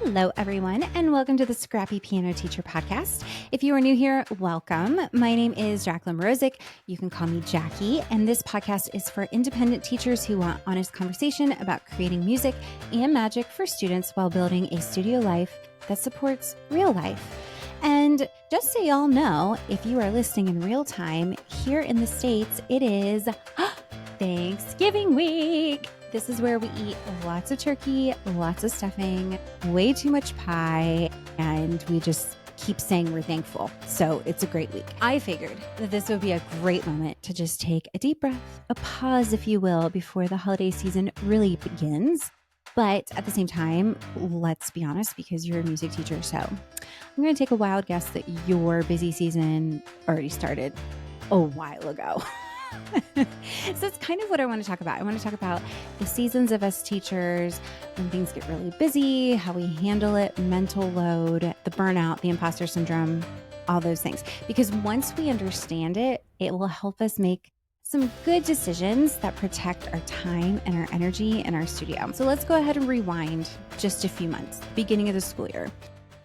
Hello, everyone, and welcome to the Scrappy Piano Teacher Podcast. If you are new here, welcome. My name is Jacqueline Morozic. You can call me Jackie, and this podcast is for independent teachers who want honest conversation about creating music and magic for students while building a studio life that supports real life. And just so y'all know, if you are listening in real time, here in the States, it is Thanksgiving week. This is where we eat lots of turkey, lots of stuffing, way too much pie, and we just keep saying we're thankful. So it's a great week. I figured that this would be a great moment to just take a deep breath, a pause, if you will, before the holiday season really begins. But at the same time, let's be honest, because you're a music teacher. So I'm going to take a wild guess that your busy season already started a while ago. So it's kind of what I want to talk about. I want to talk about the seasons of us teachers, when things get really busy, how we handle it, mental load, the burnout, the imposter syndrome, all those things. Because once we understand it, it will help us make some good decisions that protect our time and our energy in our studio. So let's go ahead and rewind just a few months, beginning of the school year.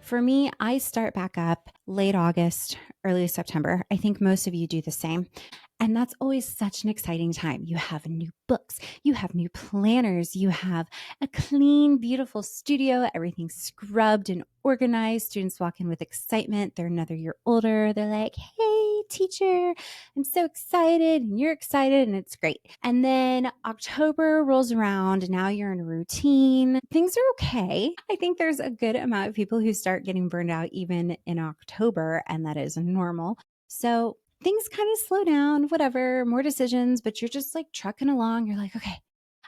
For me, I start back up late August, early September. I think most of you do the same. And that's always such an exciting time. You have new books, you have new planners, you have a clean, beautiful studio, everything's scrubbed and organized. Students walk in with excitement. They're another year older. They're like, hey, teacher, I'm so excited. And you're excited, and it's great. And then October rolls around, and now you're in a routine. Things are okay. I think there's a good amount of people who start getting burned out even in October, and that is normal. So things kind of slow down, whatever, more decisions, but you're just like trucking along. You're like, okay,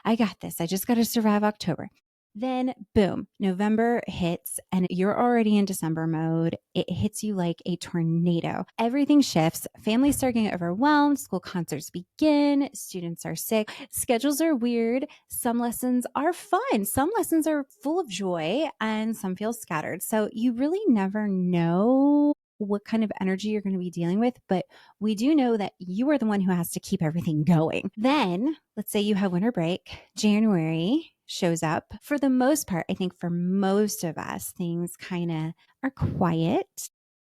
I got this. I just got to survive October. Then boom, November hits and you're already in December mode. It hits you like a tornado. Everything shifts. Families start getting overwhelmed. School concerts begin. Students are sick. Schedules are weird. Some lessons are fun. Some lessons are full of joy and some feel scattered. So you really never know what kind of energy you're going to be dealing with, but we do know that you are the one who has to keep everything going. Then let's say you have winter break, January shows up. For the most part, I think for most of us, things kind of are quiet.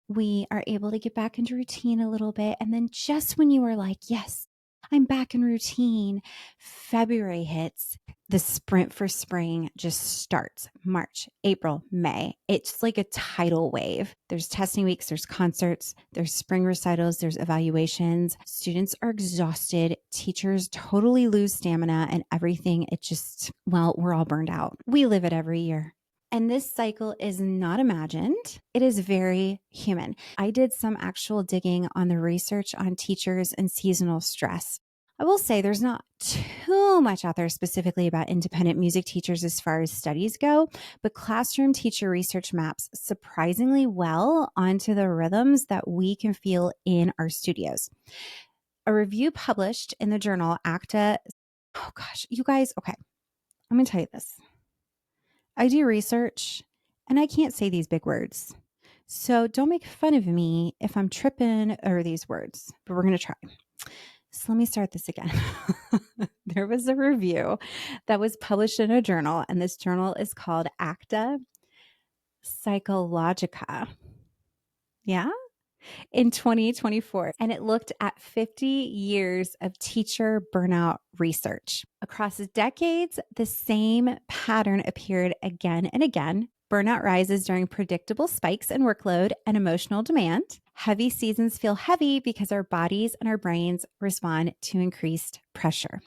We are able to get back into routine a little bit. And then just when you are like, yes, I'm back in routine, February hits. The sprint for spring just starts. March, April, May. It's like a tidal wave. There's testing weeks, there's concerts, there's spring recitals, there's evaluations. Students are exhausted. Teachers totally lose stamina and everything. It just, well, we're all burned out. We live it every year. And this cycle is not imagined. It is very human. I did some actual digging on the research on teachers and seasonal stress. I will say there's not too much out there specifically about independent music teachers as far as studies go, but classroom teacher research maps surprisingly well onto the rhythms that we can feel in our studios. A review published in the journal ACTA, oh gosh, you guys, okay, I'm going to tell you this. I do research and I can't say these big words. So don't make fun of me if I'm tripping over these words, but we're going to try. So let me start this again. There was a review that was published in a journal, and this journal is called Acta Psychologica. Yeah? In 2024. And it looked at 50 years of teacher burnout research. Across decades, the same pattern appeared again and again. Burnout rises during predictable spikes in workload and emotional demand. Heavy seasons feel heavy because our bodies and our brains respond to increased pressure.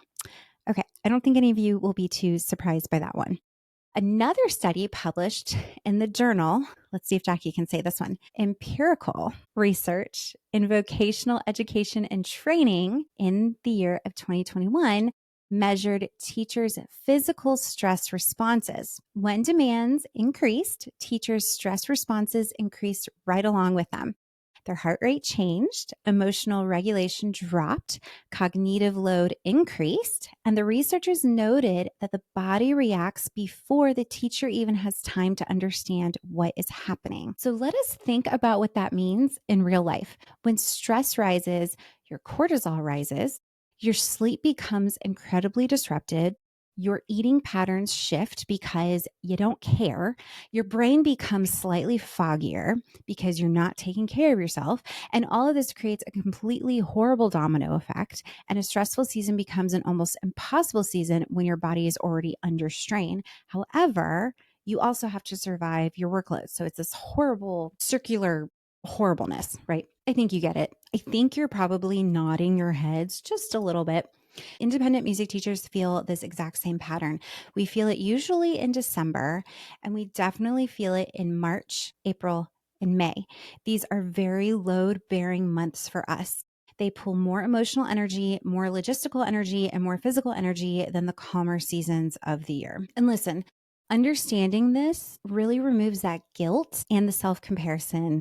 Okay, I don't think any of you will be too surprised by that one. Another study published in the journal, let's see if Jackie can say this one, Empirical Research in Vocational Education and Training in the year of 2021 measured teachers' physical stress responses. When demands increased, teachers' stress responses increased right along with them. Their heart rate changed, emotional regulation dropped, cognitive load increased, and the researchers noted that the body reacts before the teacher even has time to understand what is happening. So let us think about what that means in real life. When stress rises, your cortisol rises, your sleep becomes incredibly disrupted, your eating patterns shift because you don't care. Your brain becomes slightly foggier because you're not taking care of yourself. And all of this creates a completely horrible domino effect. And a stressful season becomes an almost impossible season when your body is already under strain. However, you also have to survive your workload. So it's this horrible circular horribleness, right? I think you get it. I think you're probably nodding your heads just a little bit. Independent music teachers feel this exact same pattern. We feel it usually in December, and we definitely feel it in March, April, and May. These are very load bearing months for us. They pull more emotional energy, more logistical energy, and more physical energy than the calmer seasons of the year. And listen, understanding this really removes that guilt and the self comparison,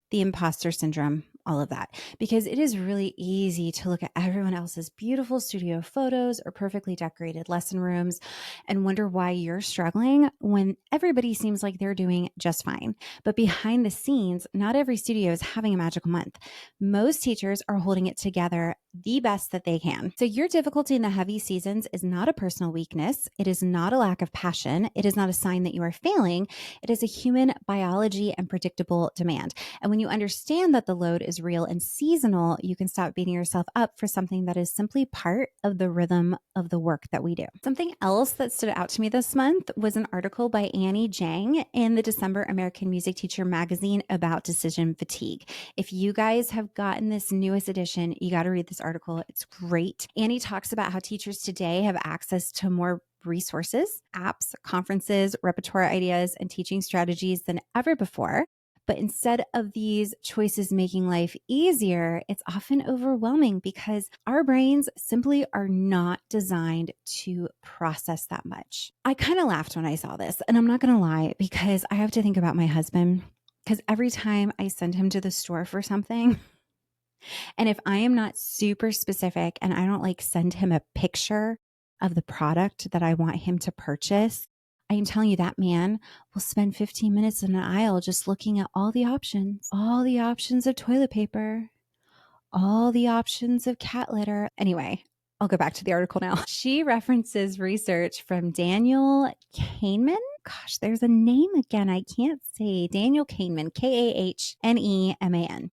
the imposter syndrome, all of that, because it is really easy to look at everyone else's beautiful studio photos or perfectly decorated lesson rooms and wonder why you're struggling when everybody seems like they're doing just fine. But behind the scenes, not every studio is having a magical month. Most teachers are holding it together the best that they can. So your difficulty in the heavy seasons is not a personal weakness. It is not a lack of passion. It is not a sign that you are failing. It is a human biology and predictable demand. And when you understand that the load is real and seasonal, you can stop beating yourself up for something that is simply part of the rhythm of the work that we do. Something else that stood out to me this month was an article by Annie Jang in the December American Music Teacher magazine about decision fatigue. If you guys have gotten this newest edition, you got to read this article. It's great. Annie talks about how teachers today have access to more resources, apps, conferences, repertoire ideas, and teaching strategies than ever before. But instead of these choices making life easier, it's often overwhelming because our brains simply are not designed to process that much. I kind of laughed when I saw this, and I'm not going to lie, because I have to think about my husband. Because every time I send him to the store for something, and if I am not super specific and I don't like send him a picture of the product that I want him to purchase, I am telling you that man will spend 15 minutes in an aisle just looking at all the options of toilet paper, all the options of cat litter. Anyway, I'll go back to the article now. She references research from Daniel Kahneman. Gosh, there's a name again. I can't say. Daniel Kahneman, Kahneman,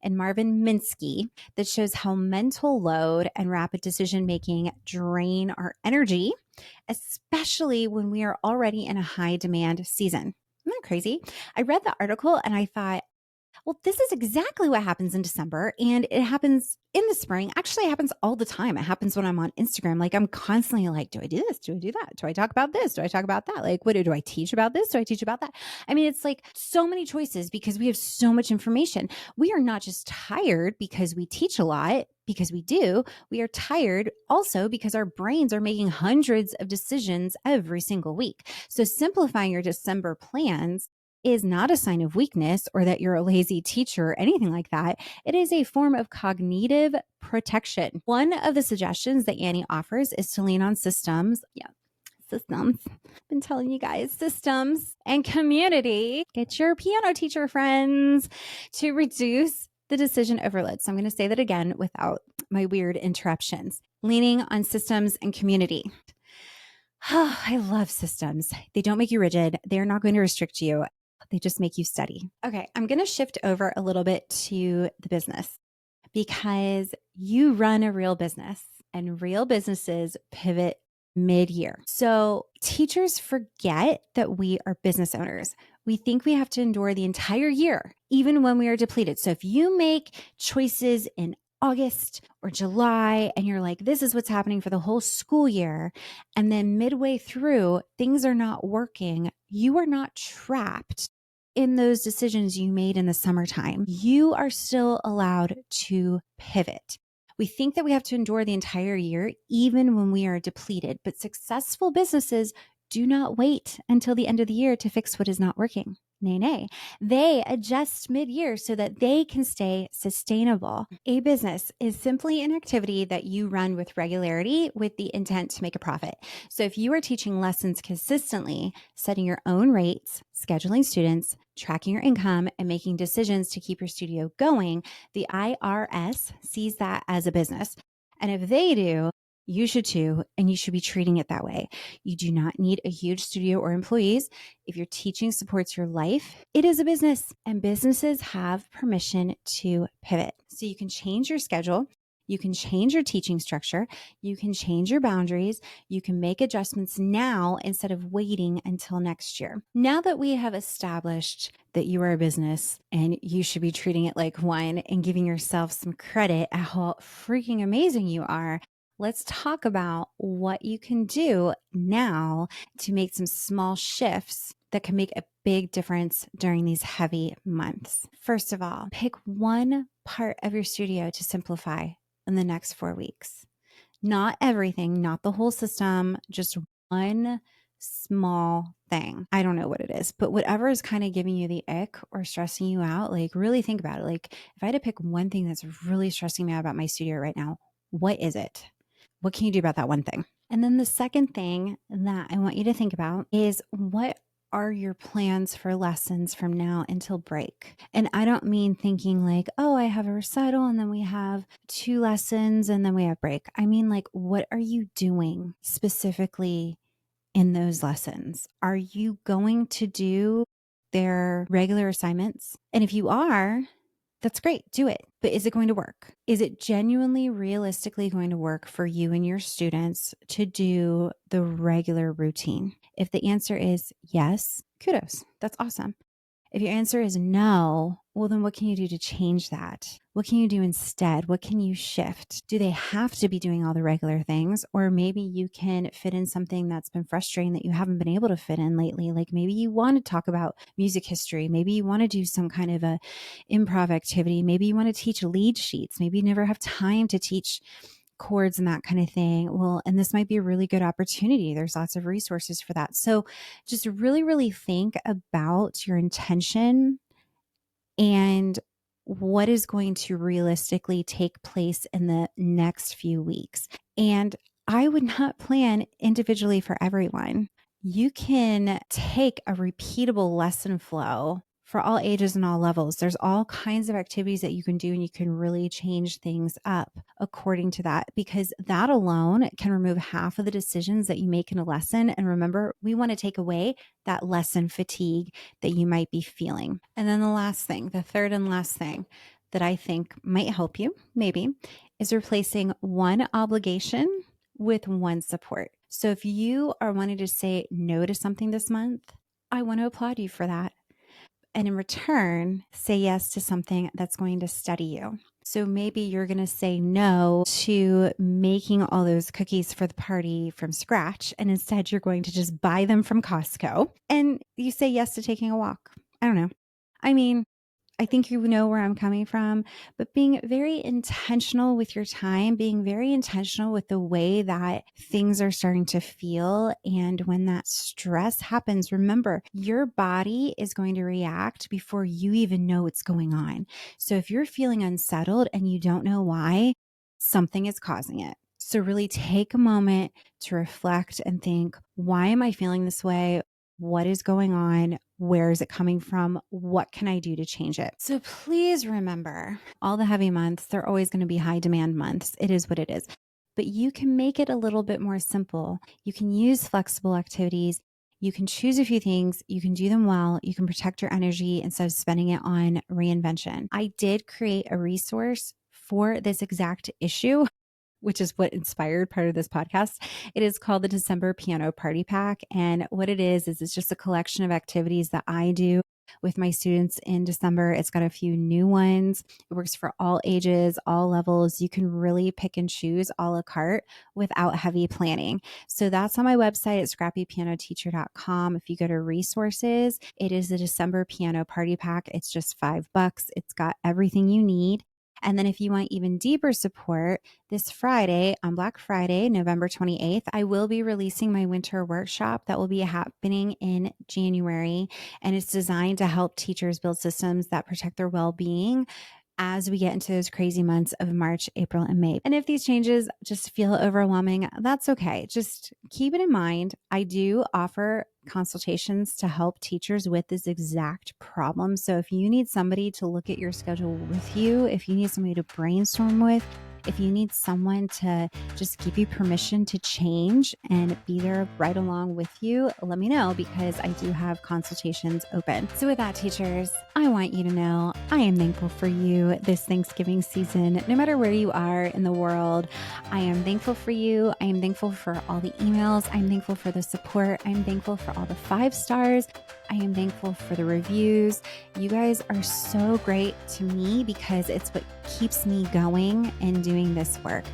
and Marvin Minsky that shows how mental load and rapid decision making drain our energy, especially when we are already in a high demand season. Isn't that crazy? I read the article and I thought, well, this is exactly what happens in December, and it happens in the spring. Actually, it happens all the time. It happens when I'm on Instagram. Like, I'm constantly like, do I do this? Do I do that? Do I talk about this? Do I talk about that? Like, what do I teach about this? Do I teach about that? I mean, it's like so many choices because we have so much information. We are not just tired because we teach a lot, because we do. We are tired also because our brains are making hundreds of decisions every single week. So simplifying your December plans is not a sign of weakness or that you're a lazy teacher or anything like that. It is a form of cognitive protection. One of the suggestions that Annie offers is to lean on systems. Yeah, systems. I've been telling you guys, systems and community. Get your piano teacher friends to reduce the decision overload. So I'm going to say that again without my weird interruptions. Leaning on systems and community. I love systems. They don't make you rigid. They're not going to restrict you. They just make you study. Okay, I'm going to shift over a little bit to the business because you run a real business and real businesses pivot mid-year. So teachers forget that we are business owners. We think we have to endure the entire year, even when we are depleted. So if you make choices in August or July and you're like, this is what's happening for the whole school year, and then midway through, things are not working, you are not trapped in those decisions you made in the summertime. You are still allowed to pivot. We think that we have to endure the entire year, even when we are depleted, but successful businesses do not wait until the end of the year to fix what is not working. Nay. They adjust mid-year so that they can stay sustainable. A business is simply an activity that you run with regularity with the intent to make a profit. So if you are teaching lessons consistently, setting your own rates, scheduling students, tracking your income, and making decisions to keep your studio going, the IRS sees that as a business. And if they do, You should too, and you should be treating it that way. You do not need a huge studio or employees. If your teaching supports your life, it is a business, and businesses have permission to pivot. So you can change your schedule. You can change your teaching structure. You can change your boundaries. You can make adjustments now instead of waiting until next year. Now that we have established that you are a business and you should be treating it like one and giving yourself some credit at how freaking amazing you are, let's talk about what you can do now to make some small shifts that can make a big difference during these heavy months. First of all, pick one part of your studio to simplify in the next 4 weeks. Not everything, not the whole system, just one small thing. I don't know what it is, but whatever is kind of giving you the ick or stressing you out, like really think about it. Like if I had to pick one thing that's really stressing me out about my studio right now, what is it? What can you do about that one thing? And then the second thing that I want you to think about is what are your plans for lessons from now until break? And I don't mean thinking like, oh, I have a recital and then we have 2 lessons and then we have break. I mean, like, what are you doing specifically in those lessons? Are you going to do their regular assignments? And if you are, that's great. Do it. But is it going to work? Is it genuinely, realistically going to work for you and your students to do the regular routine? If the answer is yes, kudos. That's awesome. If your answer is no, well, then what can you do to change that? What can you do instead? What can you shift? Do they have to be doing all the regular things? Or maybe you can fit in something that's been frustrating that you haven't been able to fit in lately. Like maybe you want to talk about music history. Maybe you want to do some kind of a improv activity. Maybe you want to teach lead sheets. Maybe you never have time to teach chords and that kind of thing. Well, and this might be a really good opportunity. There's lots of resources for that. So just really, really think about your intention and what is going to realistically take place in the next few weeks. And I would not plan individually for everyone. You can take a repeatable lesson flow for all ages and all levels. There's all kinds of activities that you can do, and you can really change things up according to that, because that alone can remove half of the decisions that you make in a lesson. And remember, we want to take away that lesson fatigue that you might be feeling. And then the last thing, the third and last thing that I think might help you, maybe, is replacing one obligation with one support. So if you are wanting to say no to something this month, I want to applaud you for that. And in return, say yes to something that's going to steady you. So maybe you're going to say no to making all those cookies for the party from scratch. And instead, you're going to just buy them from Costco. And you say yes to taking a walk. I don't know. I mean, I think you know where I'm coming from, but being very intentional with your time, being very intentional with the way that things are starting to feel. And when that stress happens, remember, your body is going to react before you even know what's going on. So if you're feeling unsettled and you don't know why, something is causing it. So really take a moment to reflect and think, why am I feeling this way? What is going on? Where is it coming from? What can I do to change it? So please remember, all the heavy months, they're always going to be high demand months. It is what it is. But you can make it a little bit more simple. You can use flexible activities. You can choose a few things. You can do them well. You can protect your energy instead of spending it on reinvention. I did create a resource for this exact issue, which is what inspired part of this podcast. It is called the December Piano Party Pack. And what it is it's just a collection of activities that I do with my students in December. It's got a few new ones. It works for all ages, all levels. You can really pick and choose a la carte without heavy planning. So that's on my website at scrappypianoteacher.com. If you go to resources, it is the December Piano Party Pack. It's just $5. It's got everything you need. And then if you want even deeper support, this Friday, on Black Friday, November 28th, I will be releasing my winter workshop that will be happening in January. And it's designed to help teachers build systems that protect their well-being as we get into those crazy months of March, April, and May. And if these changes just feel overwhelming, that's okay. Just keep it in mind. I do offer consultations to help teachers with this exact problem. So if you need somebody to look at your schedule with you, if you need somebody to brainstorm with, If you need someone to just give you permission to change and be there right along with you, let me know because I do have consultations open. So with that, teachers, I want you to know I am thankful for you this Thanksgiving season. No matter where you are in the world, I am thankful for you. I am thankful for all the emails. I'm thankful for the support. I'm thankful for all the 5 stars. I am thankful for the reviews. You guys are so great to me because it's what keeps me going and doing this work.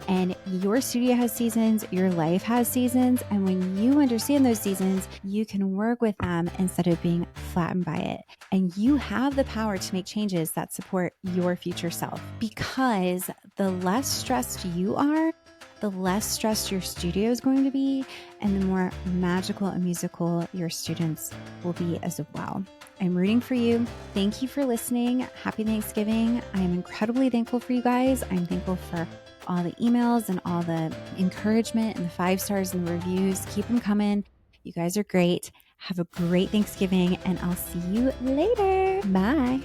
And your studio has seasons, your life has seasons. And when you understand those seasons, you can work with them instead of being flattened by it. And you have the power to make changes that support your future self, because the less stressed you are, the less stressed your studio is going to be, and the more magical and musical your students will be as well. I'm rooting for you. Thank you for listening. Happy Thanksgiving. I am incredibly thankful for you guys. I'm thankful for all the emails and all the encouragement and the 5 stars and the reviews. Keep them coming. You guys are great. Have a great Thanksgiving, and I'll see you later. Bye.